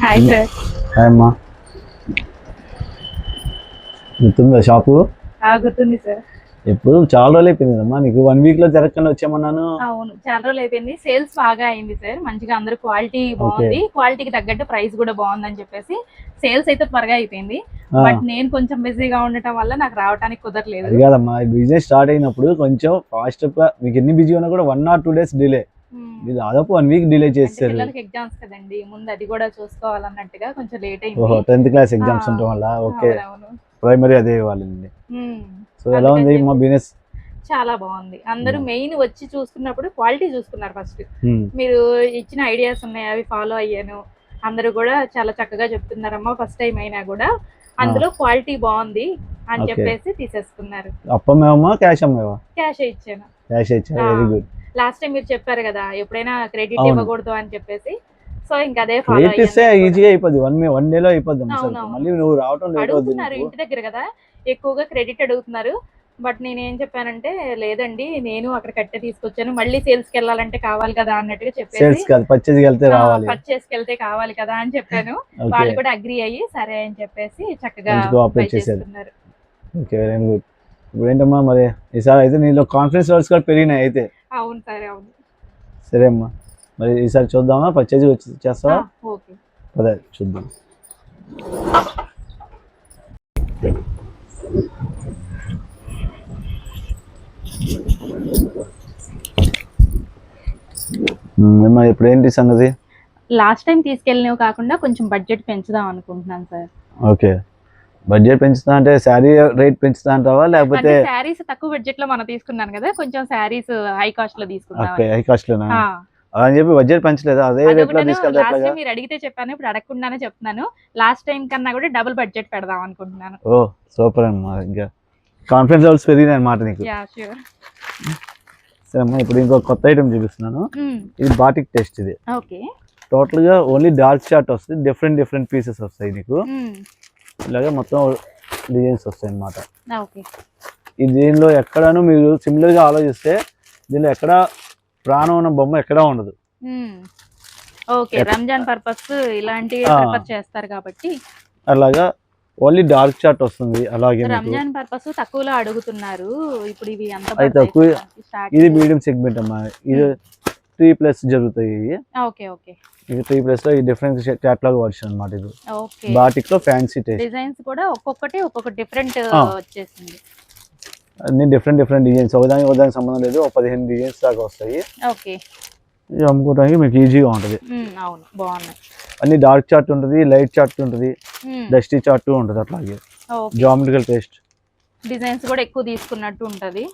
Hi sir. Hi అమ్మా, గుర్తుందా shop? గుర్తుంది సార్. ఎప్పుడు చాలా రోజులు అయిపోయింది అమ్మా, నీకు 1 వీక్ లో జరగకుండా వచ్చామన్నాను. అవును, చాలా రోజులు అయిపోయింది. సేల్స్ బాగా అయింది సార్, మంచిగా అందరూ క్వాలిటీ బాగుంది, క్వాలిటీకి తగ్గట్టు ప్రైస్ కూడా బాగుందని చెప్పేసి సేల్స్ అయితే త్వరగా అయిపోయింది. బట్ నేను కొంచెం బిజీగా ఉండటం వల్ల నాకు రావడానికి కుదరలేదు. అది కాదమ్మా, ఈ బిజినెస్ స్టార్ట్ అయినప్పుడు కొంచెం ఫాస్ట్ గా, మీకు ఎన్ని బిజీ ఉన్నా కూడా 1 or 2 days డిలే, దాదాపు 1 వీక్ డిలే చేస్తారు. పిల్లలకి ఎగ్జామ్స్ కదండి, ముందు అది కూడా చూసుకోవాలన్నట్టుగా కొంచెం లేట్ అయింది. ఓహో, 10th క్లాస్ ఎగ్జామ్స్ ఉండటం వల్ల. ఓకే, ప్రైమరీ అదే ఇవ్వాలండి. సో ఎలా ఉంది మా బిజినెస్? చాలా బాగుంది. అందరూ మెయిన్ వచ్చి చూసుకున్నప్పుడు క్వాలిటీ చూసుకున్నారు ఫస్ట్. మీరు ఇచ్చిన ఐడియాస్ ఉన్నాయి, అవి ఫాలో అయ్యాను. అందరూ కూడా చాలా చక్కగా చెప్తున్నారమ్మా, ఫస్ట్ టైం అయినా కూడా అందులో క్వాలిటీ బాగుంది అని చెప్పేసి తీసేసుకున్నారు. అప్పమేమా క్యాష్ అమ్మేవా? క్యాష్ ఇచ్చాను. క్యాష్ ఇచ్చా, వెరీ గుడ్. లాస్ట్ టైం మీరు చెప్పారు కదా ఎప్పుడైనా క్రెడిట్ ఇవ్వకూడదు అని చెప్పేసి, సో ఇంకా అదే ఫాలో ఇస్తే ఈజీగా అయిపోద్ది, 1 day లో అయిపోద్ది. మళ్ళీ నువ్వు రావటం లేట్ అవుతుంది. ఇంటి దగ్గర కదా ఎక్కువగా క్రెడిట్ అడుగుతున్నారు. బట్ నేనేం చెప్పానంటే, లేదండి నేను అక్కడ కట్టే తీసుకొచ్చాను, మళ్ళీ సేల్స్ కి వెళ్ళాలంటే కావాలి కదా అన్నట్టుగా చెప్పేసి, పర్చేస్ కి వెళ్తే కావాలి కదా అని చెప్పాను. వాళ్ళు కూడా అగ్రి అయ్యి సరే అని చెప్పేసి చక్కగా చేస్తున్నారు. Okay, very good. ఇప్పుడు ఏంటమ్మా మరి ఈసారి అయితే నీలో కాన్ఫిడెన్స్ లెవెల్స్ కూడా పెరిగినాయి అయితే? అవును సార్, అవును. సరే అమ్మా, మరి ఈసారి చూద్దామా, పర్చేజ్ వచ్చి చేస్తావా? ఓకే, అదే చూద్దాం. ఇప్పుడు ఏంటి సంగతి? లాస్ట్ టైం తీసుకెళ్ళినవి కాకుండా కొంచెం బడ్జెట్ పెంచుదాం అనుకుంటున్నాను సార్. ఓకే, బడ్జెట్ పెంచుతా అంటే శారీ రేట్ పెంచుతా అంటావా, లేకపోతే శారీస్ తక్కువ బడ్జెట్ లో మనం తీసుకున్నాను కదా, కొంచెం శారీస్ హై కాస్ట్ లో తీసుకున్నాం. హై కాస్ట్ లోనా అని చెప్పి బడ్జెట్ పెంచలేదా? అదే రేట్ లో తీసుకెళ్తా. మీరు అడిగితే చెప్పాను, ఇప్పుడు అడగకుండానే చెప్తున్నాను. లాస్ట్ టైం కన్నా కూడా డబుల్ బడ్జెట్ పెడదాం అనుకుంటున్నాను. ఓ సూపర్ అమ్మా, ఇంకా కాన్ఫిడెన్స్ లెవెల్స్ పెరిగినాయి అన్నమాట నీకు. Yeah sure. సరే అమ్మా, ఇప్పుడు ఇంకో కొత్త ఐటమ్ చూపిస్తున్నాను. ఇది బాటిక్ టెస్ట్. ఇది ఓకే, టోటల్ గా ఓన్లీ డార్క్ షార్ట్ వస్తుంది, డిఫరెంట్ పీసెస్ వస్తాయి నీకు. ఇలాగే మొత్తం డిజైన్స్ వస్తాయి అన్నమాట. దీనిలో ఎక్కడాను మీరు సిమిలర్ గా ఆలోచిస్తే దీనిలో ఎక్కడ ప్రాణం ఉన్న బొమ్మ ఎక్కడా ఉండదు. ఓకే, రంజాన్ పర్పస్ ఇలాంటివి ప్రిఫర్ చేస్తారు కాబట్టి అలాగా ఓన్లీ డార్క్ చార్ట్ వస్తుంది. అలాగే రంజాన్ పర్పస్ తక్కువలో అడుగుతున్నారు. ఇప్పుడు ఇవి ఎంత తక్కువ? ఇది మీడియం సెగ్మెంట్ అమ్మా, ఇది 3+ జరుగుతాయి. ఓకే ఓకే, ఇది 3+ లో ఈ డిఫరెంట్ క్యాటలాగ్ వర్షన్ అన్నమాట. ఇది బాటిక్ లో ఫ్యాన్సీ టేస్ట్. డిజైన్స్ కూడా ఒక్కొక్కటి ఒక్కొక్క డిఫరెంట్ వచ్చేసింది. అన్ని డిఫరెంట్ డిజైన్స్, ఒకదానికి సంబంధం లేదు. 15 డిజైన్స్ దాకా వస్తాయి. ఓకే, ఇది అమ్ముకోవడానికి మీకు ఈజీగా ఉంటుంది. అవును, బాగున్నాయి. అన్ని డార్క్ చార్ట్ ఉంటుంది, లైట్ చార్ట్ ఉంటుంది, డస్టీ చార్ట్ ఉంటుంది. అట్లాగే జామెట్రికల్ టేస్ట్ డిజైన్స్ కూడా ఎక్కువ తీసుకున్నట్టు ఉంటది.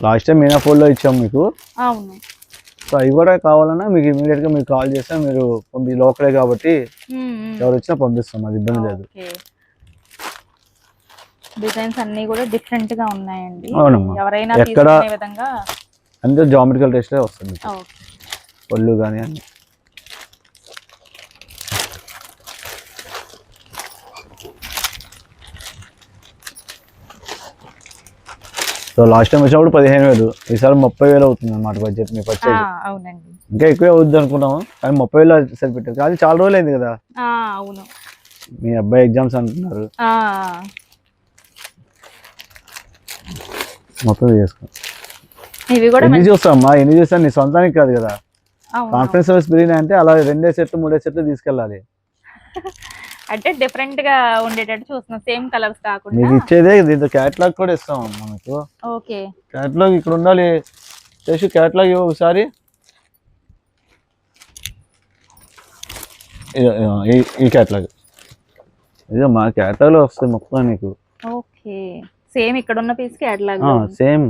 లాస్ట్ టైం మీనాపూర్ లో ఇచ్చాము మీకు. అవును, సో అవి కూడా కావాలన్నా మీకు ఇమీడియట్ గా మీరు కాల్ చేస్తే, మీరు లోకలే కాబట్టి ఎవరు వచ్చినా పంపిస్తాం, అది ఇబ్బంది లేదు. డిజైన్స్ అన్ని కూడా డిఫరెంట్ గా ఉన్నాయండి. ఎవరైనా తీసుకునే విధంగా అంటే జామెట్రికల్ టేస్ట్ వస్తుంది. పళ్ళు కానీ అన్ని. సో లాస్ట్ టైం వచ్చినప్పుడు 15,000, ఈసారి 30,000 అవుతుంది అన్నమాట బడ్జెట్. మీ పర్చేజ్ అవునండి, ఇంకా ఎక్కువే అవుద్ది అనుకున్నాము, కానీ 30,000 సరిపెట్టారు. కానీ చాలా రోజులు అయింది కదా. అవును, మీ అబ్బాయి ఎగ్జామ్స్ అంటున్నారు. మొత్తం చేసుకో. ఇవి కూడా ఎన్ని చూస్తామా, ఎన్ని చూస్తాను, నీ సొంతానికి కాదు కదా. కాన్ఫిడెన్స్ లెవెల్స్ పెరిగినాయి అంటే అలా 2 సెట్లు 3 సెట్లు తీసుకెళ్ళాలి. అంటే డిఫరెంట్ గా ఉండేటట్టు చూస్తున్నాం, సేమ్ కలర్స్ కాకుండా. మీకు ఇచ్చేదే దీంతో క్యాటలాగ్ కూడా ఇస్తాం మనకు. ఓకే, క్యాటలాగ్ ఇక్కడ ఉండాలి. చేసి క్యాటలాగ్ ఒకసారి ఈ క్యాటలాగ్ ఇదే మా క్యాటలాగ్ లో వస్తుంది మొత్తం నీకు. ఓకే, సేమ్ ఇక్కడ ఉన్న పీస్ క్యాటలాగ్ సేమ్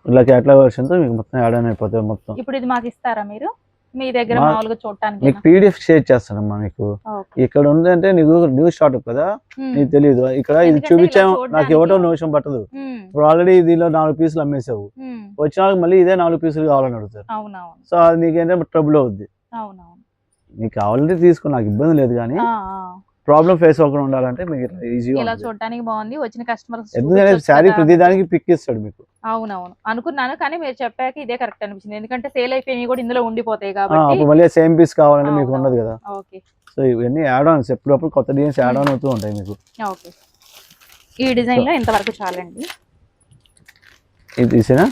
ఇలా క్యాటలాగ్ వర్షన్ తో మీకు మొత్తం యాడ్ అయిపోతుంది మొత్తం. ఇప్పుడు ఇది మాకు ఇస్తారా మీరు? మీ దగ్గర మామూలుగా చూడటానికి మీకు పీడిఎఫ్ షేర్ చేస్తానమ్మా. మీకు ఇక్కడ ఉందంటే నీకు న్యూస్ స్టార్ట్అప్ కదా, నీకు తెలియదు. ఇక్కడ ఇది చూపించాము, నాకు ఇవ్వటం నిమిషం పట్టదు. ఇప్పుడు ఆల్రెడీ దీనిలో 4 పీసులు అమ్మేసావు, వచ్చిన వాళ్ళకి మళ్ళీ ఇదే 4 పీసులు కావాలని అడుగుతారు. సో అది నీకేంటే ట్రబుల్ అవుద్ది. నీకు కావాలంటే తీసుకో, నాకు ఇబ్బంది లేదు. కానీ ప్రాబ్లం ఫేస్ అవ్వకుండా ఉండాలంటే మీకు ఈజీగా ఇలా చూడడానికి బాగుంది. వచ్చిన కస్టమర్స్ ఎందుకంటే శారీ ప్రతి దానికి పిక్ ఇస్తాడు మీకు. అవునవును అనుకున్నాను, కానీ మీరు చెప్పాక ఇదే కరెక్ట్ అనిపించింది. ఎందుకంటే సేల్ అయిపోయినవి కూడా ఇందులో ఉండిపోతాయి కాబట్టి మళ్ళీ సేమ్ పీస్ కావాలంటే మీకు ఉండదు కదా. ఓకే. సో ఇవన్నీ యాడ్ ఆన్స్, ఎప్పుడప్పుడు కొత్త డిజైన్స్ యాడ్ ఆన్ అవుతూ ఉంటాయి మీకు. ఓకే, ఈ డిజైన్ లో ఇంతవరకు చాలండి. ఇది తీసేనా?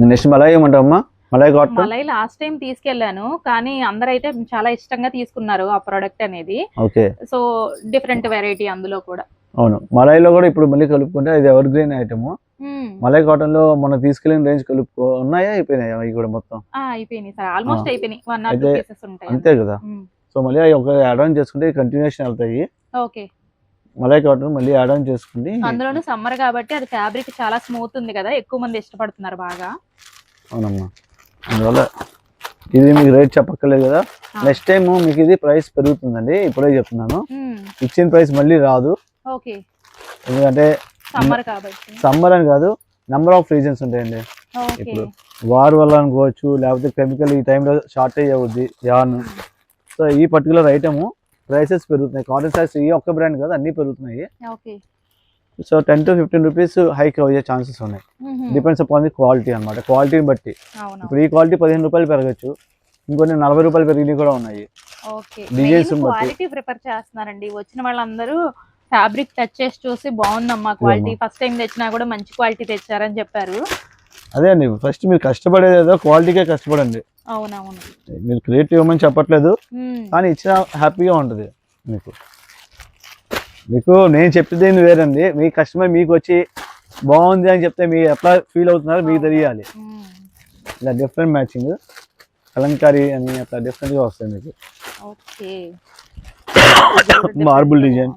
నెక్స్ట్ మలాయి ఏమంటావమ్మా? Malai cotton. Malai last time తీసుకెళ్లాను, కానీ అందరైతే చాలా ఇష్టంగా తీసుకున్నారు ఆ ప్రోడక్ట్ అనేది. ఓకే. సో డిఫరెంట్ వెరైటీ అందులో కూడా. అవును, మలాయిలో కూడా ఇప్పుడు మళ్ళీ కలుపుకుంటే ఇది ever green item. Malai cotton లో మనం తీసుకెళ్ళిన రేంజ్ ఉన్నాయా, అయిపోయినాయా అవి కూడా మొత్తం? అయిపోయినాయి సార్, ఆల్మోస్ట్ అయిపోయినాయి. 1 or 2 పీసెస్ ఉంటాయి అంతే కదా. సో మళ్ళీ అవి ఒక యాడ్ ఆన్ చేసుకుంటే కంటిన్యూషన్ వెళ్తాయి. ఓకే. మలాయి కాటన్ మళ్ళీ యాడ్ ఆన్ చేసుకుంటే, అందులోనూ సమ్మర్ కాబట్టి అది ఫ్యాబ్రిక్ చాలా స్మూత్ ఉంది కదా, ఎక్కువ మంది ఇష్టపడుతున్నారు బాగా. అవునమ్మా, అందువల్ల ఇది మీకు రేట్ చెప్పక్కర్లేదు కదా. నెక్స్ట్ టైం మీకు ఇది ప్రైస్ పెరుగుతుందండి, ఇప్పుడే చెప్తున్నాను. ఇచ్చిన ప్రైస్ మళ్ళీ రాదు. ఓకే. ఎందుకంటే సమ్మర్ కాబట్టి. సమ్మర్ అని కాదు, నెంబర్ ఆఫ్ రీజన్స్ ఉంటాయండి. ఇప్పుడు వార్ వల్ల అనుకోవచ్చు, లేకపోతే కెమికల్ ఈ టైంలో షార్టేజ్ అవుద్ది యాన్. సో ఈ పర్టికులర్ ఐటమ్ ప్రైసెస్ పెరుగుతున్నాయి. కాటన్ సారీస్ ఈ ఒక్క బ్రాండ్ కాదు, అన్ని పెరుగుతున్నాయి. సో 10 to 15 రూపీస్ హైక్ అయ్యే ఛాన్సెస్ ఉన్నాయి. డిపెండ్స్ అపాన్ ది క్వాలిటీ అనమాట, క్వాలిటీని బట్టి. ఇప్పుడు ఈ క్వాలిటీ 15 రూపాయలు పెరగచ్చు, ఇంకొన్ని 40 రూపాయలు పెరిగినవి కూడా ఉన్నాయి. డిజైన్స్ క్వాలిటీ ప్రిఫర్ చేస్తున్నారండి. వచ్చిన వాళ్ళందరూ ఫ్యాబ్రిక్ టచ్ చేసి చూసి బాగుందమ్మా క్వాలిటీ, ఫస్ట్ టైం తెచ్చినా కూడా మంచి క్వాలిటీ తెచ్చారని చెప్పారు. అదే అండి, ఫస్ట్ మీరు కష్టపడేది ఏదో క్వాలిటీకే కష్టపడండి. అవునవును, మీరు క్రియేటివ్ ఇవ్వమని చెప్పట్లేదు, కానీ ఇచ్చిన హ్యాపీగా ఉంటుంది మీకు. మీకు నేను చెప్పేది ఏంది వేరండి, మీ కస్టమర్ మీకు వచ్చి బాగుంది అని చెప్తే మీరు ఎట్లా ఫీల్ అవుతున్నారో మీకు తెలియాలి. ఇలా డిఫరెంట్ మ్యాచింగ్ కలంకారీ అని అట్లా డిఫరెంట్ గా వస్తాయి మీకు. మార్బుల్ డిజైన్,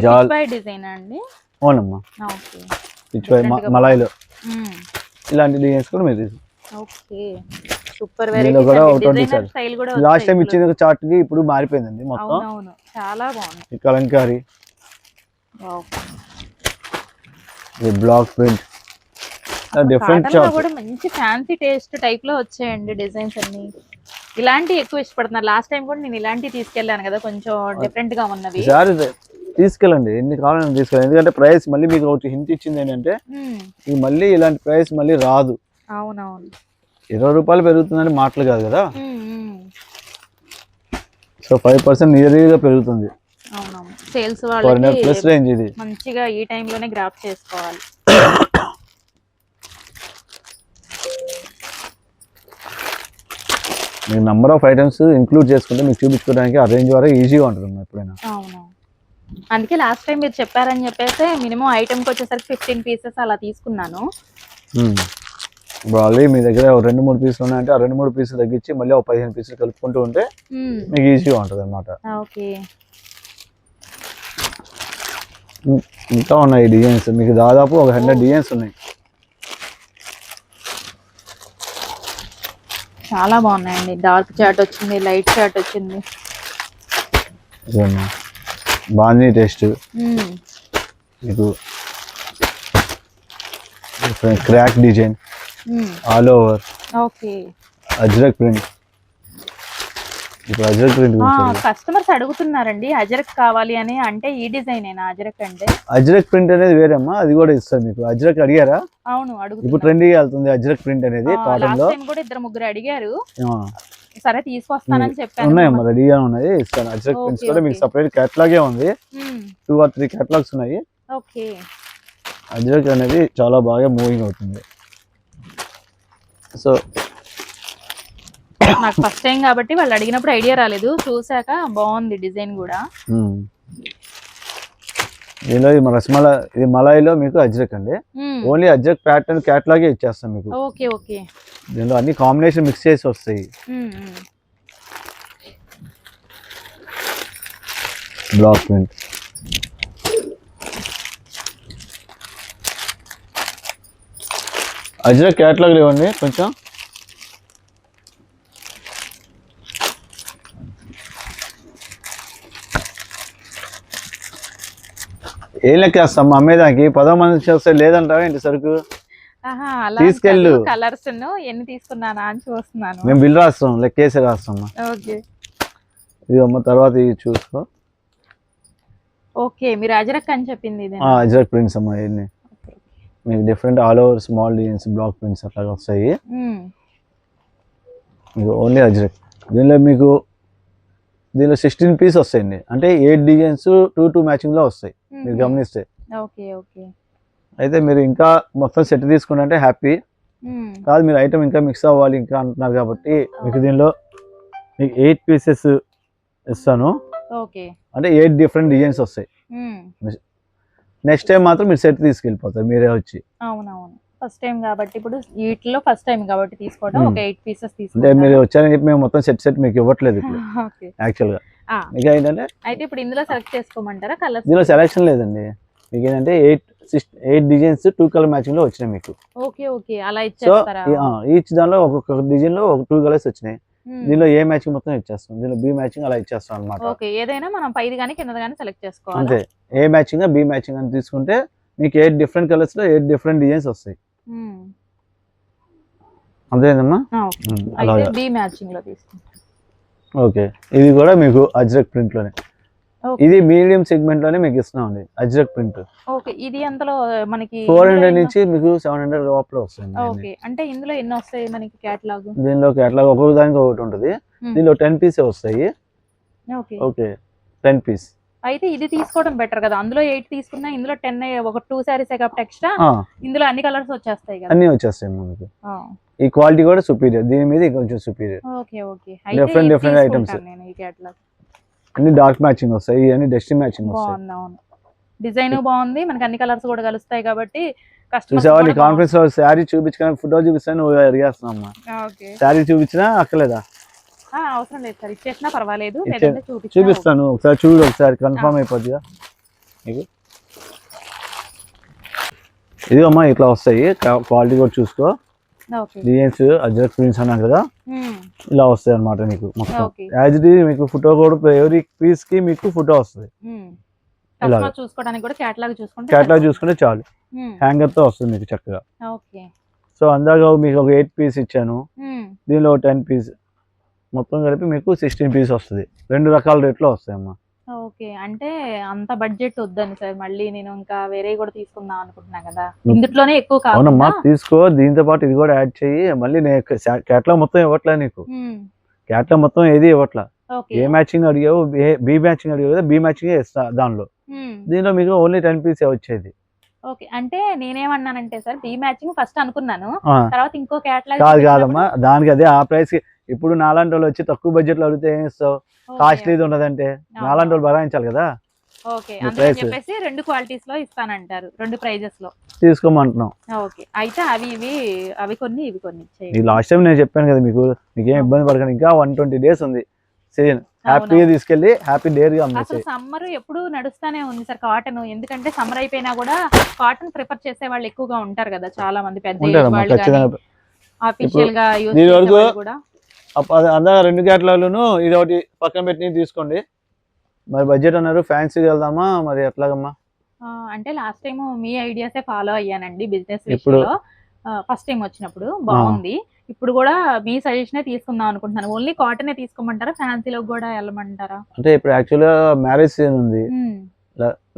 జాల్ డిజైన్ అండి. అవునమ్మా, మలాయిలో ఇలాంటి డిజైన్స్ కూడా మీరు లాస్ట్ టైం ఇచ్చిన చార్ట్ కి ఇప్పుడు మారిపోయిందండి మొత్తం. చాలా బాగుంది కలంకారీ, బ్లాక్ ప్రింట్, డిఫరెంట్ కూడా మంచి ఫ్యాన్సీ టేస్ట్ టైప్ లో వచ్చాయండి డిజైన్స్ అన్ని. ఇలాంటి ఎక్కువ ఇష్టపడుతున్నారు. లాస్ట్ టైం కూడా నేను ఇలాంటి తీసుకెళ్లాను కదా, కొంచెం డిఫరెంట్ గా ఉన్నవి. తీసుకెళ్ళండి, ఎన్ని కావాలని తీసుకెళ్ళండి. ఎందుకంటే ప్రైస్ మళ్ళీ మీకు ఒకటి హింట్ ఇచ్చింది ఏంటంటే, ఇది మళ్ళీ ఇలాంటి ప్రైస్ మళ్ళీ రాదు. అవునవును, 20 రూపాయలు పెరుగుతుందని మాటలు కాదు కదా. సో 5% నియర్గా పెరుగుతుంది. అవునవును, సేల్స్ వాళ్ళకి ప్లస్ రేంజ్ ఇది మంచిగా ఈ టైం లోనే గ్రాప్ చేసుకోవాలి. మీకు నంబర్ ఆఫ్ ఐటమ్స్ ఇంక్లూడ్ చేసుకుంటే మీకు చూపించుకోవడానికి ఆ రేంజ్ వరకు ఈజీగా ఉంటుంది ఎప్పుడైనా. అవును, అందుకే లాస్ట్ టైం మీరు చెప్పారని చెప్పేసి మినిమం ఐటమ్కి వచ్చేసరికి 15 పీసెస్ అలా తీసుకున్నాను. ఇప్పుడు ఆల్రెడీ మీ దగ్గర 2-3 పీసులు ఉన్నాయంటే ఆ 2-3 పీసులు తగ్గించి మళ్ళీ ఒక 15 పీసులు కలుపుకుంటూ ఉంటే మీకు ఈజీగా ఉంటుంది అనమాట. ఓకే, ఇంకా ఉన్నాయి డిజైన్స్, మీకు దాదాపు ఒక 100 డిజైన్స్ ఉన్నాయి. చాలా బాగున్నాయండి. డార్క్ చాట్ వచ్చింది, లైట్ చాట్ వచ్చింది. బాగుంది టేస్ట్. మీకు crack design all over. Okay, Ajrak print. ఇప్పుడు అజ్రక్ ప్రింట్ కస్టమర్స్ అడుగుతున్నారండి అజ్రక్ కావాలి అని, అంటే ఈ డిజైన్ ఏనా అజ్రక్ అంటే? అజ్రక్ ప్రింట్ అనేది వేరేమ్మా, అది కూడా ఇస్తారు మీకు. అజ్రక్ అడిగారా? అవును అడుగుతున్నారు. ఇప్పుడు ట్రెండింగ్ వెళ్తుంది అజ్రక్ ప్రింట్ అనేది కాటన్ లో. కూడా 2-3 అడిగారు, సరే తీసుకొస్తానని చెప్పాను. ఉన్నాయమ్మా, రెడీగా ఉన్నాయి, ఇస్తాను. అజ్రక్ ప్రింట్స్ కూడా మీకు సెపరేట్ కేటలాగే ఉంది, 2 or 3 కేటలాగ్స్ ఉన్నాయి. ఓకే, అజ్రక్ అనేది చాలా బాగా మూవింగ్ అవుతుంది. సో నాకు ఫస్ట్ టైం కాబట్టి వాళ్ళు అడిగినప్పుడు ఐడియా రాలేదు, చూసాక బాగుంది డిజైన్ కూడా. దీనిలో ఇది మలాయిలో మీకు అజ్రక్ అండి. ఓన్లీ అజ్రక్ ప్యాటర్న్ కేటలాగే ఇచ్చేస్తాం మీకు. ఓకే ఓకే, దీనిలో అన్ని కాంబినేషన్ మిక్స్ చేసి వస్తాయి. బ్లాక్ ప్రింట్, అజ్రక్ కేటలాగ్ ఇవ్వండి కొంచెం. ఏం లెక్కేస్తాం అమ్మేదానికి? 10 మంది వస్తే లేదంటావా ఏంటి సరుకు? ఆహా, అలా తీసుకెళ్ళు. కలర్స్ ఎన్ని తీసుకున్నానా అని చూస్తున్నాను. మేము బిల్ రాస్తాం, లెక్కేసి రాస్తాం. ఓకే ఇది అమ్మ, తర్వాత ఇది చూసుకో. ఓకే, మీరు అజరక్ అని చెప్పింది ఇది. అజరక్ ప్రింట్స్ అమ్మా, ఇవన్నీ మీకు different all over small designs, block prints అట్లాగా వస్తాయి మీకు. ఓన్లీ అజరక్. దీనిలో 16 పీస్ వస్తాయండి, అంటే 8 డిజైన్స్ 2 మ్యాచింగ్లో వస్తాయి మీరు గమనిస్తే. Okay okay. అయితే మీరు ఇంకా మొత్తం సెట్ తీసుకుంటే హ్యాపీ కాదు, మీరు ఐటమ్ ఇంకా మిక్స్ అవ్వాలి ఇంకా అంటున్నారు కాబట్టి మీకు దీనిలో మీకు 8 పీసెస్ ఇస్తాను. ఓకే, అంటే 8 డిఫరెంట్ డిజైన్స్ వస్తాయి. నెక్స్ట్ టైం మాత్రం మీరు సెట్ తీసుకెళ్ళిపోతారు మీరే వచ్చి. అవునవును, ఫస్ట్ టైం కాబట్టి, ఇప్పుడు వీటిలో ఫస్ట్ టైం కాబట్టి తీసుకోవడం. ఒక 8 పీసెస్ అంటే తీసుకుంటాను. మీరు వచ్చారని చెప్పి మేము మొత్తం సెట్ మీకు ఇవ్వట్లేదు ఇప్పుడు యాక్చువల్గా. మీకు ఏంటంటే అయితే ఇప్పుడు ఇందులో సెలెక్ట్ చేసుకోమంటారా కలర్స్? దీనిలో సెలెక్షన్ లేదండి. మీకు ఏంటంటే 8 డిజైన్స్ 2 కలర్ మ్యాచింగ్ లో వచ్చినాయి మీకు. ఓకే ఓకే, అలా సో ఇచ్చేస్తారా? ఈచ్ దానిలో ఒక్కొక్క డిజైన్ లో 2 కలర్స్ వచ్చినాయి. దీనిలో ఏ మ్యాచింగ్ మొత్తం ఇచ్చేస్తాం, దీనిలో బి మ్యాచింగ్ అలా ఇచ్చేస్తాం అనమాట. ఓకే, ఏదైనా మనం పైది కానీ కింద కానీ సెలెక్ట్ చేసుకోవాలి. అంతే, ఏ మ్యాచింగ్ బి మ్యాచింగ్ అని తీసుకుంటే మీకు 8 డిఫరెంట్ కలర్స్ లో 8 డిఫరెంట్ డిజైన్స్ వస్తాయి. అంతేనమ్మా. అయితే బి మ్యాచింగ్ లో తీసుకుంటాం. ఓకే, ఇది కూడా మీకు అజ్రక్ ప్రింట్ లోనే, ఇది మీడియం సెగ్మెంట్ లోనే మీకు ఇస్తున్నాం అండి అజ్రక్ ప్రింట్. ఓకే, ఇది ఎంతలో మనకి? 400 నుంచి మీకు 700 లోపల వస్తుంది. ఓకే, అంటే ఇందులో ఎన్ని వస్తాయి మనకి కేటలాగ్? దీనిలో కేటలాగ్ ఒక్కొక్క దానికి ఒకటి ఉంటుంది. దీనిలో 10 పీస్ వస్తాయి. Okay okay, 10 piece. అయితే ఇది తీసుకోవడం బెటర్ కదా, అందులో 8 తీసుకున్నా ఇందులో 10 ఒక 2 సారీస్ కాబట్టి ఎక్స్ట్రా ఇందులో అన్ని కలర్స్ వచ్చేస్తాయి కదా. అన్ని వచ్చేస్తాయి మనకి. ఈ క్వాలిటీ కూడా సుపీరియర్, దీని మీద కొంచెం superior. Okay okay, different items. నేను ఈ కేటలాగ్ అన్ని డార్క్ మ్యాచింగ్ వస్తాయి, అన్ని డస్టీ మ్యాచింగ్ వస్తాయి. బాగుంది, డిజైన్ బాగుంది, మనకి అన్ని కలర్స్ కూడా కలుస్తాయి కాబట్టి చూసావా. నీ కాన్ఫరెన్స్ లో శారీ చూపించుకొని ఫోటో చూపిస్తాను నువ్వు అడిగేస్తున్నామ్మా. శారీ చూపించినా అక్కర్లేదా? అవసరం లేదు సార్, ఇచ్చేసినా పర్వాలేదు. చూపిస్తాను ఒకసారి చూడు, ఒకసారి కన్ఫర్మ్ అయిపోద్దిగా నీకు. ఇది అమ్మా ఇట్లా వస్తాయి, క్వాలిటీ కూడా చూసుకో. డిజైన్స్ అజ్రక్ ప్రింట్స్ అన్నా కదా, ఇలా వస్తాయి అనమాట మీకు మొత్తం. యాజ్ ఇట్ ఈజ్ మీకు ఫోటో కూడా ఎవరి పీస్ కి మీకు ఫోటో వస్తుంది. కేటలాగ్ చూసుకుంటే చాలు, హ్యాంగర్ తో వస్తుంది మీకు చక్కగా. సో అందాక మీకు ఒక 8 పీస్ ఇచ్చాను, దీనిలో 10 పీస్ మొత్తం కలిపి మీకు 16 పీస్ వస్తుంది. 2 రకాల రేట్లో వస్తాయి అమ్మా. ఓకే, అంటే అంత బడ్జెట్ వద్దని సార్, మళ్ళీ నేను ఇంకా వేరే కూడా తీసుకుందాం అనుకుంటున్నా కదా, ఇందులోనే ఎక్కువ కాదు. అవునమ్మా, తీసుకో, దీంతో పాటు ఇది కూడా యాడ్ చెయ్యి. మళ్ళీ నేను కేటలాగ్ మొత్తం ఇవ్వట్లే నీకు, కేటలాగ్ మొత్తం ఏది ఇవ్వట్లా. ఏ మ్యాచింగ్ అడిగావు, బి మ్యాచింగ్ అడిగావు కదా, బి మ్యాచింగ్ ఇస్తా దానిలో. దీనిలో మీకు ఓన్లీ 10 పీస్ వచ్చేది. ఓకే, అంటే నేనేమన్నానంటే సార్, బి మ్యాచింగ్ ఫస్ట్ అనుకున్నాను, తర్వాత ఇంకో కేటలాగ్ కాదమ్మా, దానికి అదే ఆ ప్రైస్. ఇప్పుడు నాలాంటి వాళ్ళు వచ్చి తక్కువ బడ్జెట్ లో అడిగితే ఏం ఇస్తావు? కాస్ట్లీ ఉన్నదంటే నాలాంటి వాళ్ళు భరాయించాలి కదా. ఓకే, అందుకని చెప్పేసి 2 క్వాలిటీస్ లో ఇస్తానంటారు, 2 ప్రైజెస్ లో తీసుకోమంటున్నాం. ఓకే, అయితే అవి కొన్ని ఇవి కొన్ని. లాస్ట్ టైం నేను చెప్పాను కదా మీకు, మీకేం ఇబ్బంది పడకండి, ఇంకా 120 డేస్ ఉంది సీజన్. హ్యాపీగా తీసుకెళ్లి హ్యాపీ డేర్ గా అసలు సమ్మర్ ఎప్పుడు నడుస్తానే ఉంది సార్ కాటన్, ఎందుకంటే సమ్మర్ అయిపోయినా కూడా కాటన్ ప్రిఫర్ చేసే వాళ్ళు ఎక్కువగా ఉంటారు కదా, చాలా మంది పెద్ద ఆఫీషియల్ గా యూస్ చేసే వాళ్ళు కూడా. అందాక 2 కేటలాగ్లను ఇది ఒకటి పక్కన పెట్టి తీసుకోండి. మరి బడ్జెట్ అన్నారు, ఫ్యాన్సీకి వెళ్దామా మరి ఎట్లాగమ్మా? అంటే లాస్ట్ టైం మీ ఐడియాసే ఫాలో అయ్యానండి బిజినెస్ విషయంలో. ఫస్ట్ టైం వచ్చినప్పుడు బాగుంది, ఇప్పుడు కూడా మీ సజెషనే తీసుకుందాం అనుకుంటున్నాను. ఓన్లీ కాటన్ తీసుకోమంటారా, ఫ్యాన్సీలో కూడా వెళ్ళమంటారా? అంటే ఇప్పుడు యాక్చువల్ గా మ్యారేజ్ సీజన్ ఉంది,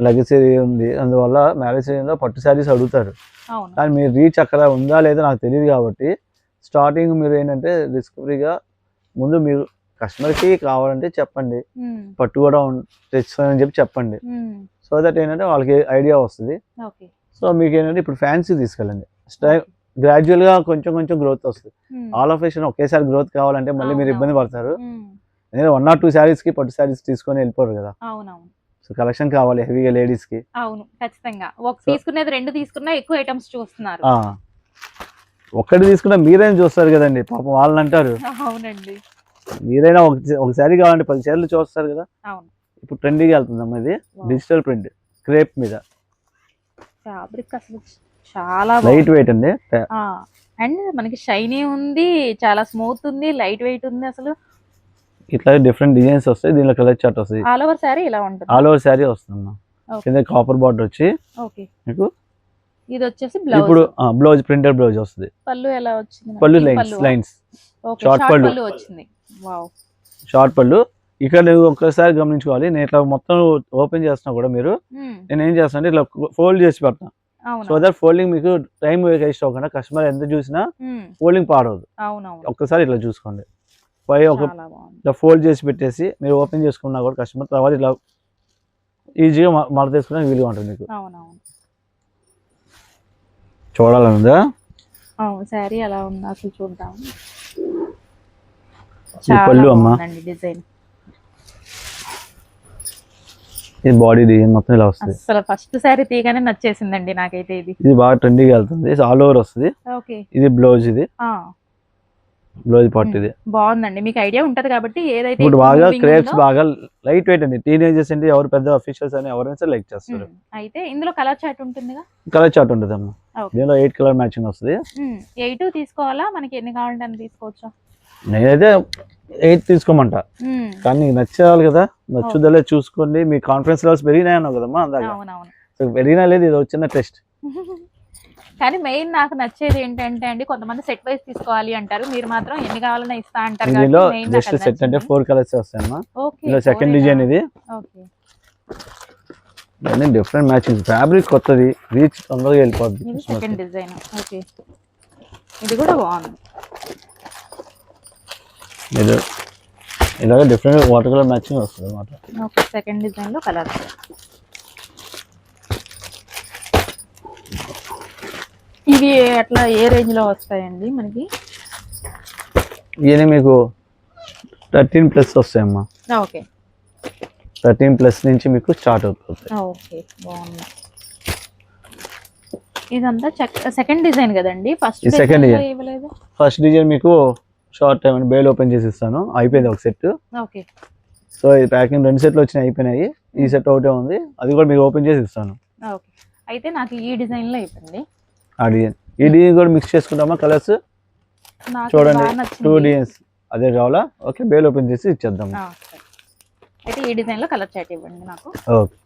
లగేజ్ ఉంది, అందువల్ల మ్యారేజ్ సీజన్ లో పట్టు శారీస్ అడుగుతారు. కానీ మీరు రీచ్ అక్కడ ఉందా లేదా నాకు తెలియదు కాబట్టి స్టార్టింగ్ మీరు ఏంటంటే రిస్క్ ఫ్రీగా ముందు మీరు కస్టమర్కి కావాలంటే చెప్పండి, పట్టు కూడా తెచ్చుకోని చెప్పి చెప్పండి. సో దట్ ఏంటంటే వాళ్ళకి ఐడియా వస్తుంది. సో మీకు ఏంటంటే ఇప్పుడు ఫ్యాన్సీ తీసుకెళ్ళండి, గ్రాడ్యువల్ గా కొంచెం కొంచెం గ్రోత్ వస్తుంది. ఆల్ ఆఫ్ ఏషన్ ఒకేసారి గ్రోత్ కావాలంటే మళ్ళీ మీరు ఇబ్బంది పడతారు. ఎందుకంటే 1 or 2 శారీస్ కి పట్టు శారీస్ తీసుకొని వెళ్ళిపోరు కదా. సో కలెక్షన్ కావాలి హెవీగా లేడీస్ కి. అవును, ఖచ్చితంగా. ఒక తీసుకునేది 2 తీసుకున్నా ఎక్కువ ఐటమ్స్ చూస్తున్నారు. ఒక్కటి తీసుకున్నా మీరైనా చూస్తారు కదండి, పాపం వాళ్ళని అంటారు. అవునండి, మీరైనా ఒక శారీ కావాలంటే 10 శారీలు చూస్తారు కదా. ఇప్పుడు ట్రెండింగ్ వెళ్తుందమ్మా ఇది డిజిటల్ ప్రింట్ క్రేప్ మీద. ఫ్యాబ్రిక్ అసలు చాలా లైట్ వెయిట్ అండి, అండ్ మనకి షైనీ ఉంది, చాలా స్మూత్ ఉంది, లైట్ వెయిట్ ఉంది. అసలు ఇట్లా డిఫరెంట్ డిజైన్స్ వస్తాయి, దీనిలో కలర్ చార్ట్ వస్తాయి. ఆల్ ఓవర్ శారీ ఇలా ఉంటుంది, ఆల్ ఓవర్ శారీ వస్తుందమ్మా. కింద కాపర్ బార్డర్ వచ్చి మీకు ఇది వచ్చేసి బ్లౌజ్. ఇప్పుడు బ్లౌజ్ ప్రింటెడ్ బ్లౌజ్ వస్తుంది. పళ్ళు ఎలా వచ్చింది? పళ్ళు లైన్స్ షార్ట్ పళ్ళు వచ్చింది. వావ్, షార్ట్ పళ్ళు. ఇక్కడ నువ్వు ఒక్కసారి గమనించుకోవాలి, నేను ఇట్లా మొత్తం ఓపెన్ చేస్తున్నా కూడా మీరు నేను ఏం చేస్తాను అంటే ఇట్లా ఫోల్డ్ చేసి పెడతాను. సో దట్ ఫోల్డింగ్ మీకు టైం వేస్ట్ అవ్వకుండా కస్టమర్ ఎంత చూసినా ఫోల్డింగ్ పాడవద్దు. ఒక్కసారి ఇట్లా చూసుకోండి, పై ఒక ఇట్లా ఫోల్డ్ చేసి పెట్టేసి మీరు ఓపెన్ చేసుకున్నా కూడా కస్టమర్ తర్వాత ఇట్లా ఈజీగా మడత తీసుకునే వీలుగా ఉంటుంది మీకు. చూడాలనుందా సారీ ఎలా ఉందా అసలు చూద్దాం. పళ్ళు అమ్మా, డిజైన్ ఇది బాడీ డిజైన్ మొత్తం ఇలా వస్తుంది. అసలు ఫస్ట్ సారీ తీగానే నచ్చేసిందండి నాకైతే. ఇది బాగా ట్రెండీగా వెళ్తుంది, ఆల్ ఓవర్ వస్తుంది. ఇది బ్లౌజ్, ఇది బ్లౌజ్ పార్ట్. ఇది బాగుందండి, మీకు ఐడియా ఉంటది కాబట్టి. ఏదైతే ఇప్పుడు బాగా క్రేప్స్ బాగా లైట్ వెయిట్ అండి. టీనేజర్స్ అంటే ఎవరు పెద్ద అఫీషియల్స్ అని ఎవరైనా లైక్ చేస్తారు. అయితే ఇందులో కలర్ చార్ట్ ఉంటుందిగా? కలర్ చార్ట్ ఉంటుంది అమ్మా, దీనిలో 8 కలర్ మ్యాచింగ్ వస్తుంది. 8 తీసుకోవాలా, మనకి ఎన్ని కావాలంటే అన్ని తీసుకోవచ్చా? నేనైతే 8 తీసుకోమంట, కానీ నీకు నచ్చాలి కదా, నచ్చుదలే చూసుకోండి. మీ కాన్ఫిడెన్స్ లెవెల్స్ పెరిగినాయి అన్నావు కదమ్మా అందాక, పెరిగినా లేదు, ఇది వచ్చిన టెస్ట్. కానీ మెయిన్ నాకు నచ్చేది ఏంటంటే అండి, కొంతమంది సెట్ వైస్ తీసుకోవాలి అంటారు, మీరు మాత్రం ఎన్ని కావాలన్నా ఇస్తా అంటారు. దీనిలో జస్ట్ సెట్ అంటే 4 కలర్స్ వస్తాయమ్మా. ఇలా సెకండ్ డిజైన్ ఇది, డిఫరెంట్ మ్యాచింగ్, ఫ్యాబ్రిక్ కొత్తది, రీచ్ తొందరగా వెళ్ళిపోద్ది. Second design. ఓకే, ఇది కూడా బాగుంది. ఇలాగ డిఫరెంట్ వాటర్ కలర్ మ్యాచింగ్ వస్తుంది అన్నమాట. ఓకే, సెకండ్ డిజైన్ లో కలర్. ఇవి అట్లా ఏ రేంజ్ లో వస్తాయండి మనకి? ఇవన్నీ మీకు 13+ వస్తాయమ్మా. ఓకే, 13+ నుంచి మీకు స్టార్ట్ అవుతుంది. ఓకే, బాగుంది. ఇదంతా సెకండ్ డిజైన్ కదండి? ఫస్ట్ డిజైన్ మీకు షార్ట్ టైం అని బేల్ ఓపెన్ చేసి ఇస్తాను, అయిపోయింది ఒక సెట్. ఓకే, సో ఈ ప్యాకింగ్ 2 సెట్లు వచ్చినాయి, అయిపోయినాయి. ఈ సెట్ ఒకటే ఉంది, అది కూడా మీకు ఓపెన్ చేసి ఇస్తాను. ఓకే, అయితే నాకు ఈ డిజైన్ లో అయిపోయింది. ఆ డిజైన్, ఈ డిజైన్ కూడా మిక్స్ చేసుకుంటామా కలర్స్? చూడండి 2 డిజైన్స్ అదే కావాలా? ఓకే, బేల్ ఓపెన్ చేసి ఇచ్చేద్దాం. అయితే ఈ డిజైన్ లో కలర్ చాట్ ఇవ్వండి నాకు. ఓకే,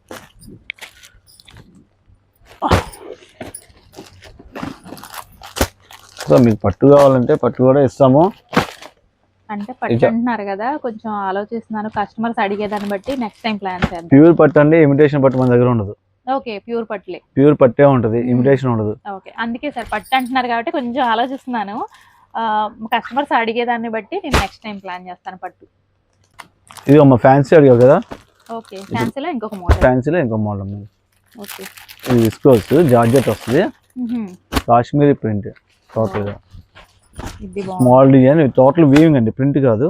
సో మీకు పట్టు కావాలంటే పట్టు కూడా ఇస్తాము. అంటే పట్టు అంటున్నారు కదా, కొంచెం ఆలోచిస్తున్నాను, కస్టమర్స్ అడిగేదాన్ని బట్టి నెక్స్ట్ టైం ప్లాన్ చేద్దాం. ప్యూర్ పట్టు అండి, ఇమిటేషన్ పట్టు మన దగ్గర ఉండదు. ఓకే, ప్యూర్ పట్లే, ప్యూర్ పట్టే ఉంటది, ఇమిటేషన్ ఉండదు. ఓకే, అందుకే సార్ పట్టు అంటున్నారు కాబట్టి కొంచెం ఆలోచిస్తున్నాను. కస్టమర్స్ అడిగేదాన్ని బట్టి నేను నెక్స్ట్ టైం ప్లాన్ చేస్తాను పట్టు. ఇది అమ్మ ఫ్యాన్సీ అడిగావు కదా? ఓకే, ఫ్యాన్సీలో ఇంకొక మోడల్. ఫ్యాన్సీలో ఇంకొక మోడల్. ఓకే, ఇది విస్కోస్ జార్జెట్ వస్తుంది, కాశ్మీరీ ప్రింట్ టోటల్ గా. ఇది స్మాల్ డిజైన్, టోటల్ వీవింగ్ అండి, ప్రింట్ కాదు.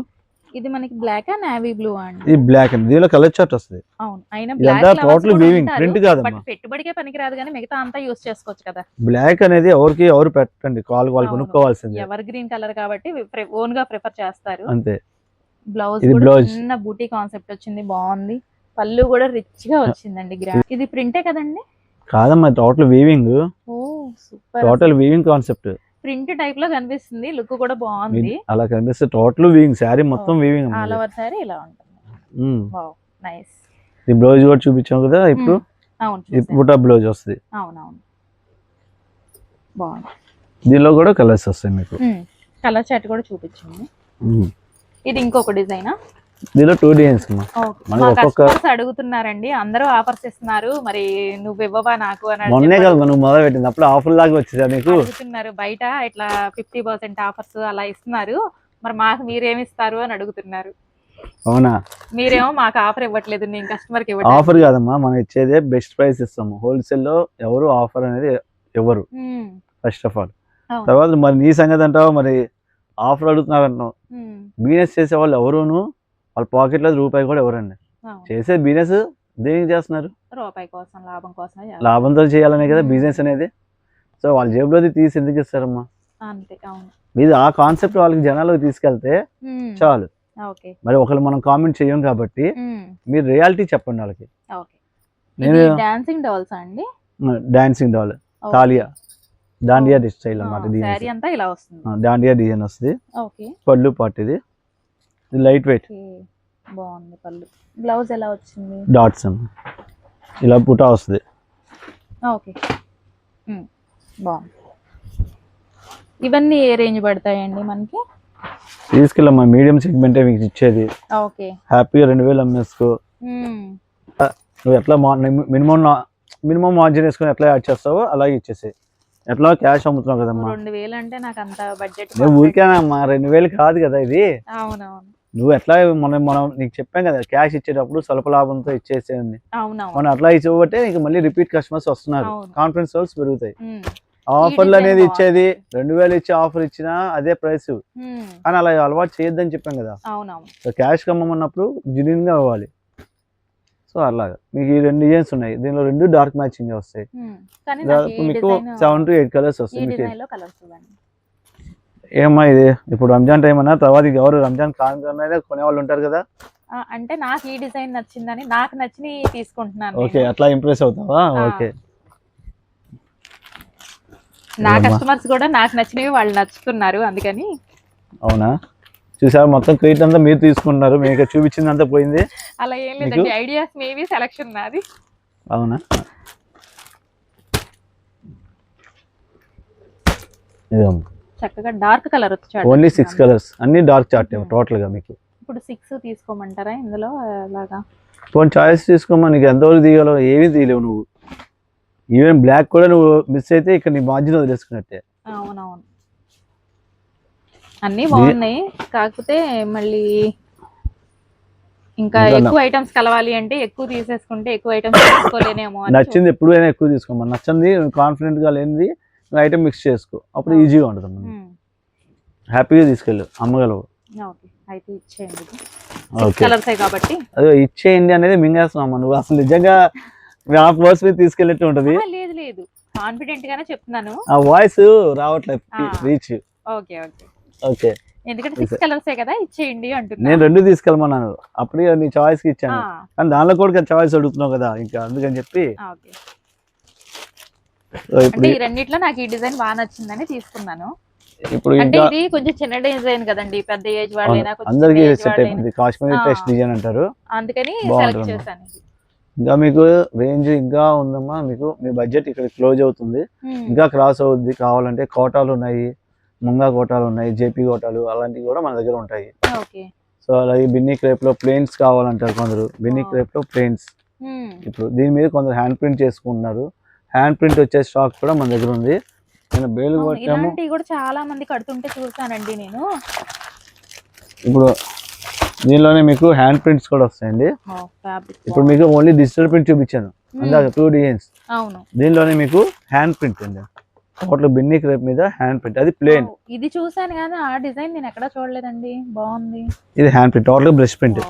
ఇది మనకి బ్లాక్ అండ్ నేవీ బ్లూ అండి. ఇది బ్లాక్ అండి, దీనిలో కలర్ చార్ట్ వస్తుంది. అవును, అయినా బ్లాక్ టోటల్ వీవింగ్, ప్రింట్ కాదు. బట్ పెట్టుబడికే పనికిరాదు కానీ మిగతా అంతా యూస్ చేసుకోవచ్చు కదా. బ్లాక్ అనేది ఎవరు పెట్టండి, వాళ్ళు కొనుక్కోవాల్సింది. ఎవర్ గ్రీన్ కలర్ కాబట్టి ఓన్ గా ప్రిఫర్ చేస్తారు అంతే. బ్లౌజ్ చిన్న బూటీ కాన్సెప్ట్ వచ్చింది, బాగుంది. పళ్ళు కూడా రిచ్ గా వచ్చిందండి. ఇది ప్రింటే కదండి? కాదమ్మా, టోటల్ వీవింగ్. ఓ super, total weaving concept. Print type లో కనిపిస్తుంది, లుక్ కూడా బాగుంది. అలా కనిపిస్తే టోటల్ వీవింగ్, సారీ మొత్తం వీవింగ్. ఆల్ ఓవర్ సారీ ఇలా ఉంటుంది. Wow, nice. ఈ బ్లౌజ్ కూడా చూపించాం కదా ఇప్పుడు. అవును, ఈ బుటా బ్లౌజ్ వస్తుంది. అవునవును, బాగుంది. దీనిలో కూడా కలర్స్ వస్తాయి మీకు. కలర్ చార్ట్ కూడా చూపించండి. ఇది ఇంకొక డిజైన్. దీనిలో 2 డిజైన్స్. కస్టమర్స్ అడుగుతున్నారండి, అందరూ ఆఫర్స్ ఇస్తున్నారు, మరి నువ్వు ఇవ్వవా నాకు అని. మొన్నే కదా మనం మొదలు పెట్టింది, అప్పుడు ఆఫర్ లాగా వచ్చేసా మీకు. అడుగుతున్నారు బయట ఇట్లా 50% ఆఫర్స్ అలా ఇస్తున్నారు, మరి మాకు మీరేమి ఇస్తారు అని అడుగుతున్నారు. అవునా? మీరేమో మాకు ఆఫర్ ఇవ్వట్లేదు, నేను కస్టమర్ కి ఇవ్వట్లేదు. ఆఫర్ కాదమ్మా, మనం ఇచ్చేదే బెస్ట్ ప్రైస్ ఇస్తాము. హోల్సేల్ లో ఎవరు ఆఫర్ అనేది ఎవరు, ఫస్ట్ ఆఫ్ ఆల్. తర్వాత మరి నీ సంగతి అంటావు, మరి ఆఫర్ అడుగుతున్నారు అంటున్నావు. బిజినెస్ చేసే వాళ్ళు ఎవరును వాళ్ళ పాకెట్ లో రూపాయి కూడా ఎవరండి. చేసే బిజినెస్ దేనికి చేస్తున్నారు? రూపాయి కోసం, లాభం కోసం. లాభంతో చేయాలనే కదా బిజినెస్ అనేది. సో వాళ్ళ జేబులోది తీసి ఎందుకు ఇస్తారమ్మా? అంతే, అవును. మీరు ఆ కాన్సెప్ట్ వాళ్ళకి జనాలకు తీసుకెళ్తే చాలు. మరి ఒకళ్ళు మనం కామెంట్ చేయం కాబట్టి మీరు రియాలిటీ చెప్పండి వాళ్ళకి. నేను డాన్సింగ్ డాల్స్ అండి, డాన్సింగ్ డాల్, తాలియా, దాండియా స్టైల్ అన్నమాట. దాండియా డిజైన్ వస్తుంది. పళ్ళు పార్ట్, ఇది లైట్ వెయిట్, బాగుంది. పళ్ళు బ్లౌజ్ ఎలా వచ్చింది? డాట్స్ అన్న ఇలా పుటా వస్తుంది. ఓకే, బాగుంది. ఇవన్నీ ఏ రేంజ్ పడతాయండి మనకి? తీసుకెళ్ళమ్మా, మీడియం సెగ్మెంటే మీకు ఇచ్చేది. ఓకే, హ్యాపీగా 2000 అమ్మేసుకో. నువ్వు ఎట్లా మినిమం మార్జిన్ వేసుకొని ఎట్లా యాడ్ చేస్తావో అలాగే ఇచ్చేసాయి. ఎట్లా క్యాష్ అమ్ముతున్నావు కదమ్మా. 2000 అంటే నాకు అంత బడ్జెట్. నేను ఊరికేనమ్మా, 2000 కాదు కదా ఇది. అవునవును. నువ్వు ఎట్లా మనం నీకు చెప్పాం కదా, క్యాష్ ఇచ్చేటప్పుడు స్వల్ప లాభంతో ఇచ్చేసేయండి. అవునవును. మనం అట్లా ఇచ్చిపోతే నీకు మళ్ళీ రిపీట్ కస్టమర్స్ వస్తున్నారు, కాన్ఫిడెన్స్ లెవెల్స్ పెరుగుతాయి. ఆఫర్లు అనేది ఇచ్చేది 2000 ఇచ్చి ఆఫర్ ఇచ్చినా అదే ప్రైస్, కానీ అలా అలవాటు చేయొద్దని చెప్పాం కదా. సో క్యాష్ కమ్మన్నప్పుడు జెన్యూన్ గా అవ్వాలి. సో అలాగా మీకు ఈ 2 డిజైన్స్ ఉన్నాయి, దీనిలో 2 డార్క్ మ్యాచింగ్ వస్తాయి. మీకు 7 to 8 కలర్స్ వస్తాయి. ఏమ్మా ఇది ఇప్పుడు రంజాన్ టైం అన్నా, తర్వాత ఎవరు రంజాన్ కాగానే కొనేవాళ్ళు ఉంటారు కదా. అంటే నాకు ఈ డిజైన్ నచ్చిందని నాకు నచ్చిని తీసుకుంటున్నాను. ఓకే, అట్లా ఇంప్రెస్ అవుతావా? ఓకే, నా కస్టమర్స్ కూడా నాకు నచ్చినవి వాళ్ళు నచ్చుతున్నారు అందుకని. అవునా, చూసారా మొత్తం క్రెడిట్ అంతా మీరు తీసుకుంటున్నారు, మీకు చూపించింది అంతా పోయింది. అలా ఏం లేదండి, ఐడియాస్ మేబీ సెలక్షన్ నాది. అవునా, చక్కగా డార్క్ కలర్ వచ్చాడు. ఓన్లీ 6 కలర్స్, అన్ని డార్క్ చార్ట్ టోటల్ గా మీకు. ఇప్పుడు 6 తీసుకోమంటారా ఇందులో? అలాగా కొన్ని చాయిస్ తీసుకోమా, నీకు ఎంతవరకు తీయగలవు? ఏమీ తీయలేవు నువ్వు. ఈవెన్ బ్లాక్ కూడా నువ్వు మిస్ అయితే ఇక్కడ నీ మార్జిన్ వదిలేసుకున్నట్టే. అవునవును, అన్నీ బాగున్నాయి, కాకపోతే మళ్ళీ ఇంకా ఎక్కువ ఐటమ్స్ కలవాలి అంటే ఎక్కువ తీసేసుకుంటే ఎక్కువ ఐటమ్స్ తీసుకోలేనేమో. నచ్చింది ఎప్పుడైనా ఎక్కువ తీసుకోమా, నచ్చింది కాన్ఫిడెంట్ గా లేనిది ఐటమ్ మిక్స్ చేసుకో, అప్పుడు ఈజీగా ఉంటుంది. హ్యాపీగా తీసుకెళ్ళు, అమ్మగలవు. అయితే ఇచ్చేయండి, కలర్స్ కాబట్టి. అదే ఇచ్చేయండి అనేది మింగేస్తున్నామా, నువ్వు అసలు నిజంగా వర్డ్స్ మీద తీసుకెళ్ళినట్టు ఉంటది. లేదు లేదు, కాన్ఫిడెంట్ గానే చెప్తున్నాను, ఆ వాయిస్ రావట్లేదు రీచ్. ఓకే ఓకే ఓకే, ఎందుకంటే 6 కలర్స్ కదా, ఇచ్చేయండి అంటున్నా. నేను 2 తీసుకెళ్ళమన్నాను, అప్పుడే నీ చాయిస్ కి ఇచ్చాను, కానీ దానిలో కూడా చాయిస్ అడుగుతున్నావు కదా, ఇంకా అందుకని చెప్పి. అంటే ఈ రెండిట్లో నాకు ఈ డిజైన్ బాగా నచ్చిందని తీసుకున్నాను. ఇప్పుడు అంటే ఇది కొంచెం చిన్న డిజైన్ కదండి, పెద్ద ఏజ్ వాళ్ళైనా అందరికీ సెట్ అయిపోయింది, కాశ్మీరీ టెస్ట్ డిజైన్ అంటారు, అందుకని సెలెక్ట్ చేశాను. ఇంకా మీకు రేంజ్ ఇంకా ఉందమ్మా, మీకు మీ బడ్జెట్ ఇక్కడ క్లోజ్ అవుతుంది, ఇంకా క్రాస్ అవుద్ది. కావాలంటే కోటాలు ఉన్నాయి, ముంగా కోటాలు ఉన్నాయి, జేపీ కోటాలు అలాంటివి కూడా మన దగ్గర ఉంటాయి. సో అలాగే బిన్నీ క్రేప్ లో ప్లేన్స్ కావాలంటారు కొందరు, బిన్నీ క్రేప్ లో ప్లేన్స్. ఇప్పుడు దీని మీద కొందరు హ్యాండ్ ప్రింట్ చేసుకుంటున్నారు, హ్యాండ్ ప్రింట్ వచ్చే స్టాక్ కూడా మన దగ్గర ఉంది. నేను బేలు కొట్టాము, కూడా చాలా మంది కడుతుంటే చూసానండి నేను. ఇప్పుడు దీనిలోనే మీకు హ్యాండ్ ప్రింట్స్ కూడా వస్తాయండి. ఇప్పుడు మీకు ఓన్లీ డిజిటల్ ప్రింట్ చూపించాను, అందాక 2 డిజైన్స్. దీనిలోనే మీకు హ్యాండ్ ప్రింట్ అండి, టోటల్ బిన్నీ క్రేప్ మీద హ్యాండ్ ప్రింట్, అది ప్లేన్. ఇది చూసాను కానీ ఆ డిజైన్ నేను ఎక్కడ చూడలేదండి, బాగుంది. ఇది hand print, total brush print.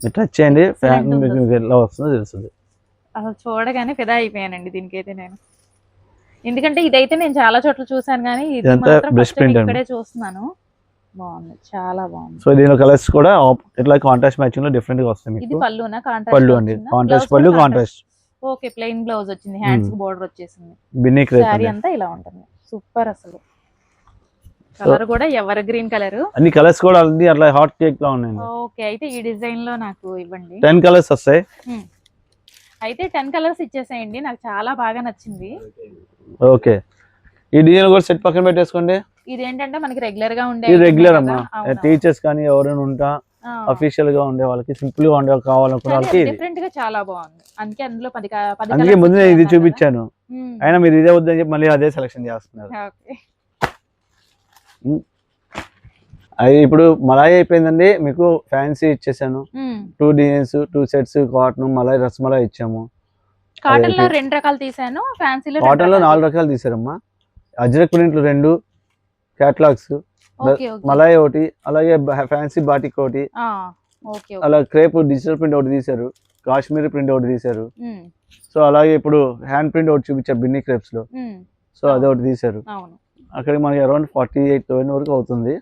మీరు టచ్ చేయండి, మీకు ఎలా వస్తుందో తెలుస్తుంది. అసలు చూడగానే ఫిదా అయిపోయానండి దీనికైతే నేను, ఎందుకంటే ఇదైతే నేను చాలా చోట్ల చూసాను కానీ ఇది మాత్రం ఇక్కడే చూస్తున్నాను. బాగుంది, చాలా బాగుంది. సో దీనిలో కలర్స్ కూడా ఇట్లా కాంట్రాస్ట్ మ్యాచింగ్ లో డిఫరెంట్ గా వస్తాయి మీకు. ఇది పళ్ళునా? పళ్ళు అండి, కాంట్రాస్ట్ పళ్ళు, కాంట్రాస్ట్. ఓకే, ప్లెయిన్ బ్లౌజ్ వచ్చింది, హ్యాండ్స్ కి బోర్డర్ వచ్చేసింది, బిన్నీ క్రేప్ సారీ అంతా ఇలా ఉంటుంది. సూపర్, అసలు కలర్ కూడా ఎవర్ గ్రీన్ కలర్, అన్ని కలర్స్ కూడా అన్ని అట్లా హాట్ కేక్ లా ఉన్నాయి. ఓకే, అయితే ఈ డిజైన్ లో నాకు ఇవ్వండి. 10 కలర్స్ వస్తాయి. అయితే 10 కలర్స్ ఇచ్చేసేయండి, నాకు చాలా బాగా నచ్చింది. ఓకే, ఈ డిజైన్ కూడా సెట్ పక్కన పెట్టేసుకోండి. ఇదేంటంటే మనకి రెగ్యులర్ గా ఉండే, రెగ్యులర్ అమ్మా, టీచర్స్ కానీ ఎవరైనా ఉంటా అఫీషియల్ గా ఉండే వాళ్ళకి, సింపుల్ గా ఉండే కావాలనుకున్న వాళ్ళకి డిఫరెంట్ గా చాలా బాగుంది. అందుకే అందులో 10 అందుకే ముందు నేను ఇది చూపించాను, అయినా మీరు ఇదే వద్దని చెప్పి మళ్ళీ అదే సెలెక్షన్ చేస్తున్నారు. అది ఇప్పుడు మలాయి అయిపోయిందండి, మీకు ఫ్యాన్సీ ఇచ్చేసాను. 2 designs, 2 sets, cotton, malai, rasmalai ఇచ్చాము. కాటన్ లో 2 రకాలు తీసాను, ఫ్యాన్సీలో కాటన్ లో 4 రకాలు తీసారమ్మా. అజ్రక్ ప్రింట్లు 2 క్యాటలాగ్స్, మలాయి ఒకటి, అలాగే ఫ్యాన్సీ బాటిక్ ఒకటి, అలా క్రేప్ డిజిటల్ ప్రింట్ ఒకటి తీసారు, కాశ్మీరీ ప్రింట్ ఒకటి తీసారు. సో అలాగే ఇప్పుడు హ్యాండ్ ప్రింట్ ఒకటి చూపించారు బిన్నీ క్రేప్స్ లో, సో అది ఒకటి తీసారు. అక్కడికి మనకి అరౌండ్ 48,000 వరకు అవుతుంది.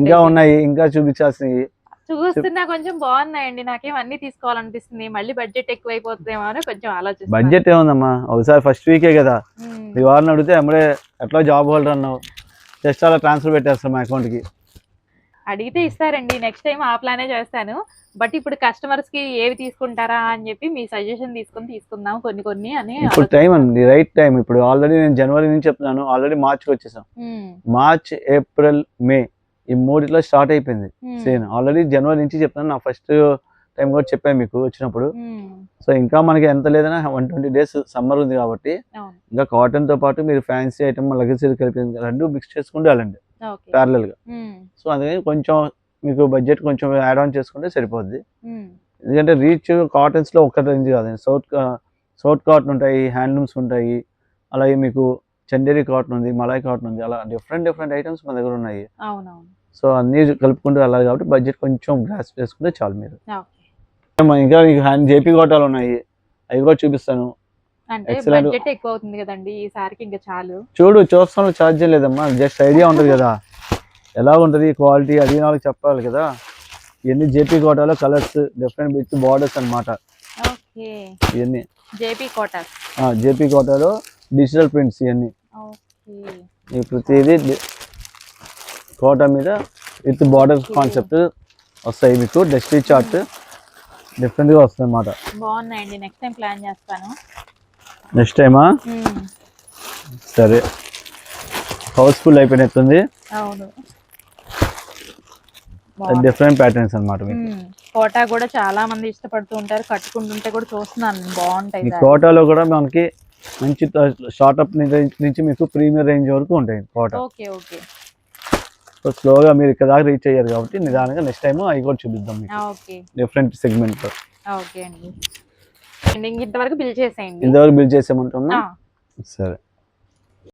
ఇంకా ఉన్నాయి, ఇంకా చూపించాల్సినవి చూస్తున్నా కొంచెం బాగున్నాయండి, నాకేం అన్ని తీసుకోవాలనిపిస్తుంది, మళ్ళీ బడ్జెట్ ఎక్కువైపోతుందేమో అని కొంచెం ఆలోచిస్తాను. బడ్జెట్ ఏముందమ్మా, ఒకసారి ఫస్ట్ వీకే కదా, ఈ వారిని అడిగితే అమ్మడే ఎట్లా జాబ్ హోల్డర్ అన్నావు, జస్ట్ అలా ట్రాన్స్ఫర్ పెట్టేస్తాం మా అకౌంట్కి. అడిగితే ఇస్తారండి, నెక్స్ట్ టైం ఆ ప్లానే చేస్తాను. బట్ ఇప్పుడు కస్టమర్స్ కి ఏవి తీసుకుంటారా అని చెప్పి మీ సజెషన్ తీసుకుందాం కొన్ని కొన్ని అని. ఇప్పుడు టైం అండి, రైట్ టైం. ఇప్పుడు ఆల్రెడీ నేను జనవరి నుంచి చెప్తున్నాను, ఆల్రెడీ మార్చ్కి వచ్చేసాం. మార్చ్, ఏప్రిల్, మే ఈ మూడిట్లో స్టార్ట్ అయిపోయింది సేల్. ఆల్రెడీ జనవరి నుంచి చెప్తాను, నా ఫస్ట్ టైం కూడా చెప్పాను మీకు వచ్చినప్పుడు. సో ఇంకా మనకి ఎంత లేదన్నా 120 days సమ్మర్ ఉంది కాబట్టి ఇంకా కాటన్ తో పాటు మీరు ఫ్యాన్సీ ఐటమ్ లగేజ్ కలిపి రెండు మిక్స్ చేసుకుంటూ వెళ్ళండి ప్యారలల్ గా. సో అందుకని కొంచెం మీకు బడ్జెట్ కొంచెం యాడ్ ఆన్ చేసుకుంటే సరిపోద్ది. ఎందుకంటే రీచ్ కాటన్స్ లో ఒక్క రేంజ్ కాదండి, సౌత్ కాటన్ ఉంటాయి, హ్యాండ్లూమ్స్ ఉంటాయి, అలాగే మీకు చందేరి కాటన్ ఉంది, మలాయ్ కాటన్ ఉంది, అలా డిఫరెంట్ ఐటమ్స్ మన దగ్గర ఉన్నాయి. సో అన్ని కలుపుకుంటూ వెళ్ళాలి కాబట్టి బడ్జెట్ కొంచెం గ్రాస్ చేసుకుంటే చాలు మీరు. ఇంకా మీకు హ్యాండ్ జేపీ కోటాలు ఉన్నాయి, అవి కూడా చూపిస్తాను. బడ్జెట్ ఎక్కువ అవుతుంది కదండి ఈసారికి, ఇంకా చాలు. చూస్తాను, ఛార్జ్ లేదమ్మా, జస్ట్ ఐడియా ఉంటుంది కదా ఎలా ఉంటుంది క్వాలిటీ, అది నాకు చెప్పాలి కదా. ఇవన్నీ జేపీ కోటాలో కలర్స్ డిఫరెంట్ విత్ బార్డర్స్ అన్నమాట. ఇవన్నీ జేపీ కోటాలో డిజిటల్ ప్రింట్స్, ఇవన్నీ ప్రతిదీ కోటా మీద విత్ బార్డర్ కాన్సెప్ట్ వస్తాయి మీకు. డస్టీ చార్ట్ డిఫరెంట్ గా వస్తుంది అన్నమాట. బాగున్నాయండి, నెక్స్ట్ టైం ప్లాన్ చేస్తాను. నెక్స్ట్ టైమా? సరే, హౌస్ఫుల్ అయిపోయినట్టుంది. అవును, డిఫరెంట్ ప్యాటర్న్స్ అన్నమాట. కోటా కూడా చాలా మంది ఇష్టపడుతూ ఉంటారు, కట్టుకుంటుంటే కూడా చూస్తున్నాను బాగుంటాయి. కోటాలో కూడా మనకి మంచి స్టార్ట్అప్ నుంచి మీకు ప్రీమియం రేంజ్ వరకు ఉంటాయి కోటా. Okay okay. సో స్లోగా మీరు ఇక్కడ దాకా రీచ్ అయ్యారు కాబట్టి నిదానంగా నెక్స్ట్ టైం అవి కూడా చూపిద్దాం మీకు డిఫరెంట్ సెగ్మెంట్ లో. ఓకే అండి, ఇంతవరకు బిల్ చేసేయండి. ఇంతవరకు బిల్ చేసామంటున్నా. సరే.